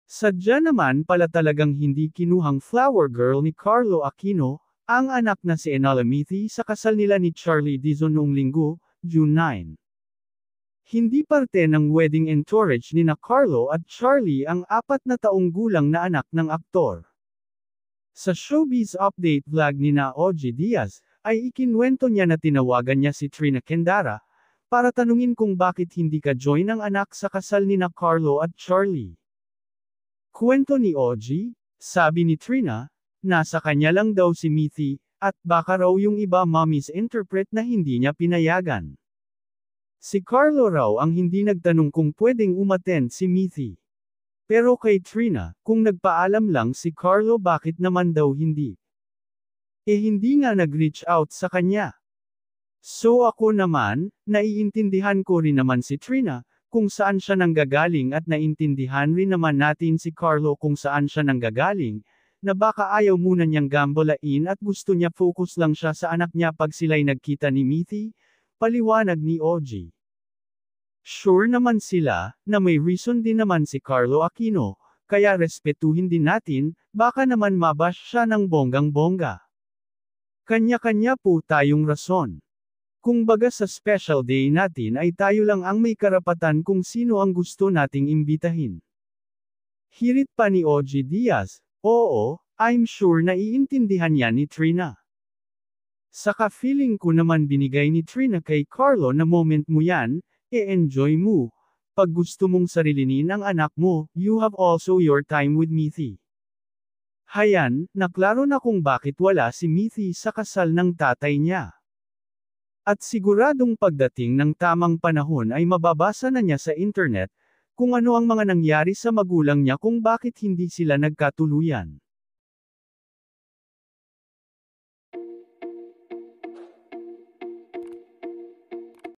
Sadya naman pala talagang hindi kinuhang flower girl ni Carlo Aquino, ang anak na si Enala Mithi sa kasal nila ni Charlie Dizon noong Linggo, June 9. Hindi parte ng wedding entourage ni na Carlo at Charlie ang 4 na taong gulang na anak ng aktor. Sa showbiz update vlog ni na Ogie Diaz, ay ikinwento niya na tinawagan niya si Trina Kendara, para tanungin kung bakit hindi ka join ang anak sa kasal ni na Carlo at Charlie. Kwento ni Ogie, sabi ni Trina, nasa kanya lang daw si Mithi, at baka raw yung iba ma-misinterpret na hindi niya pinayagan. Si Carlo raw ang hindi nagtanong kung pwedeng umattend si Mithi. Pero kay Trina, kung nagpaalam lang si Carlo bakit naman daw hindi? Hindi nga nag-reach out sa kanya. So ako naman, naiintindihan ko rin naman si Trina, kung saan siya nanggagaling at naintindihan rin naman natin si Carlo kung saan siya nanggagaling, na baka ayaw muna niyang gambolain at gusto niya focus lang siya sa anak niya pag sila'y nagkita ni Mithi, paliwanag ni Ogie. Sure naman sila, na may reason din naman si Carlo Aquino, kaya respetuhin din natin, baka naman mabash siya ng bonggang-bongga. Kanya-kanya po tayong rason. Kung baga sa special day natin ay tayo lang ang may karapatan kung sino ang gusto nating imbitahin. Hirit pa ni Ogie Diaz, oo, I'm sure na iintindihan niya ni Trina. Saka feeling ko naman binigay ni Trina kay Carlo na moment mo yan, enjoy mo. Pag gusto mong sarilinin ang anak mo, you have also your time with Mithi. Hayan, naklaro na kung bakit wala si Mithi sa kasal ng tatay niya. At siguradong pagdating ng tamang panahon ay mababasa na niya sa internet, kung ano ang mga nangyari sa magulang niya kung bakit hindi sila nagkatuluyan.